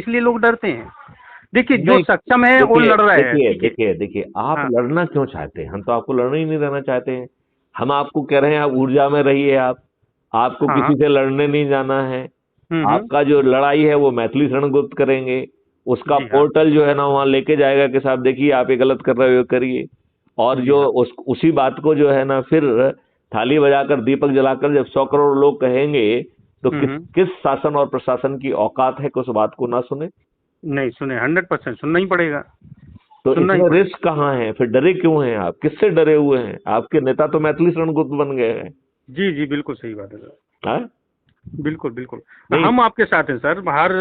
इसलिए लोग डरते हैं। देखिए जो नहीं, सक्षम है वो देखिए लड़ रहा है, देखिए ठीक है। देखिए देखिए आप हाँ लड़ना क्यों चाहते हैं? हम तो आपको लड़ना ही नहीं देना चाहते हैं। हम आपको कह रहे हैं आप ऊर्जा में रहिए। आप आपको हाँ किसी हाँ। से लड़ने नहीं जाना है। हम्म। आपका जो लड़ाई है वो मैथिली शरण गुप्त करेंगे। उसका जी हाँ। पोर्टल जो है ना वहाँ लेके जाएगा कि साहब देखिए आप ये गलत कर रहे हो, करिए। और जी जो हाँ। उसी बात को जो है ना फिर थाली बजाकर दीपक जलाकर जब 100 करोड़ लोग कहेंगे तो किस हम्म। किस शासन और प्रशासन की औकात है कि उस बात को ना सुने? नहीं सुने, 100% सुनना ही पड़ेगा। तो सुनना ही इसमें पड़ेगा। रिस्क कहाँ है? फिर डरे क्यों हैं आप? किससे डरे हुए हैं? आपके नेता तो मैथिली शरण गुप्त बन गए हैं। जी जी बिल्कुल सही बात है सर। हाँ? बिल्कुल बिल्कुल। नहीं, हम आपके साथ हैं सर, हर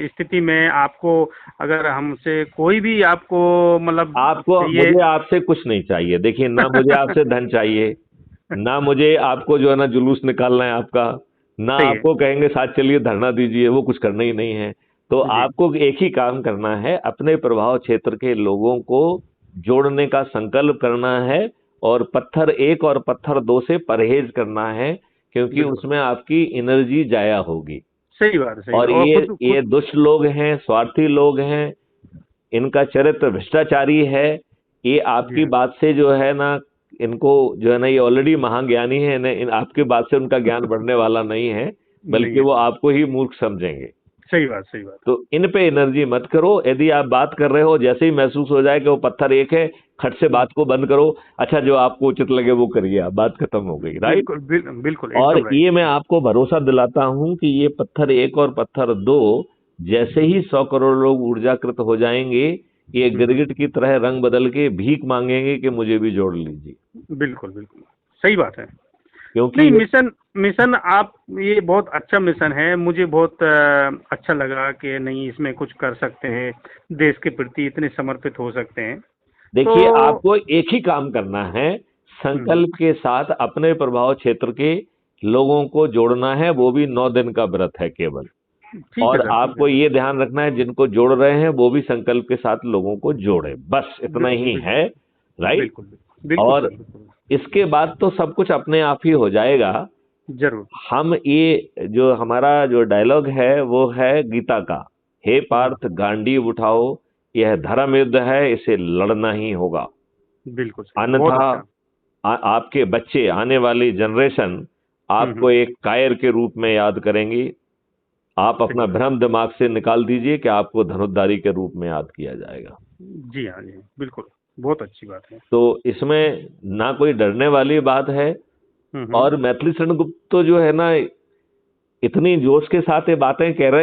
स्थिति में आपको, अगर हमसे कोई भी आपको मतलब आपको चाहिए। मुझे आपसे कुछ नहीं चाहिए। देखिए ना मुझे आपसे धन चाहिए, ना मुझे आपको जो है ना जुलूस निकालना है आपका, ना सही है। आपको कहेंगे साथ चलिए धरना दीजिए, वो कुछ करना ही नहीं है। तो जी आपको एक ही काम करना है, अपने प्रभाव क्षेत्र के लोगों को जोड़ने का संकल्प करना है और पत्थर एक और पत्थर दो से परहेज करना है, क्योंकि बिल्कुल उसमें आपकी एनर्जी जाया होगी। सही बात है, सही और बात। और ये खुद ये खुद। दुष्ट लोग हैं, स्वार्थी लोग हैं, इनका चरित्र भ्रष्टाचारी है। ये जी आपकी हाँ। बात से जो है ना, इनको जो है ना, ये ऑलरेडी महाज्ञानी है, आपकी बात से उनका ज्ञान बढ़ने वाला नहीं है, नहीं बल्कि है, वो सही। आपको ही मूर्ख समझेंगे। सही बात, सही बात। तो इन पे एनर्जी मत करो। यदि आप बात कर रहे हो, जैसे ही महसूस हो जाए कि वो पत्थर एक है, खट से हम्म, बात को बंद करो। अच्छा, जो आपको उचित लगे वो करिए, आप बात खत्म हो गई, राइट? बिल्कुल बिल्कुल और एकदम राइट। ये मैं आपको भरोसा दिलाता हूं कि ये पत्थर एक और पत्थर दो जैसे ही 100 करोड़ लोग ऊर्जाकृत हो जाएंगे, ये हम्म। गिरगिट की तरह रंग बदल के भीख मांगेंगे कि मुझे भी जोड़ लीजिए। बिल्कुल बिल्कुल सही बात है। क्योंकि नहीं, ये मिशन मिशन आप, ये बहुत अच्छा मिशन है, मुझे बहुत अच्छा लगा कि नहीं इसमें कुछ कर सकते हैं, देश के प्रति इतने समर्पित हो सकते हैं। तो देखिए, आपको एक ही काम करना है, हम्म, संकल्प के साथ अपने प्रभाव क्षेत्र के लोगों को जोड़ना है, वो भी 9 दिन का व्रत है केवल। ठीक है और सर, ठीक है आपको सर। ये ध्यान रखना है, जिनको जोड़ रहे हैं वो भी संकल्प के साथ लोगों को जोड़े, बस इतना ही बिल्कुल है, राइट? बिल्कुल बिल्कुल और सर, बिल्कुल। इसके बाद तो सब कुछ अपने आप ही हो जाएगा। जरूर। हम ये जो हमारा जो डायलॉग है वो है गीता का, हे जी पार्थ गांडीव उठाओ, यह धर्म युद्ध है, इसे लड़ना ही होगा। बिल्कुल सही, बहुत अन्यथा अच्छा। आपके बच्चे, आने वाली जनरेशन आपको हम्म। एक कायर के रूप में याद करेंगी। आप सही अपना बात। भ्रम दिमाग से निकाल दीजिए कि आपको धनुर्धारी के रूप में याद किया जाएगा। जी हाँ, जी बिल्कुल, बहुत अच्छी बात है। तो इसमें ना कोई डरने वाली बात है। हम्म। और मैथिली शरण गुप्त तो जो है ना, इतनी जोश के साथ ये बातें कह रहे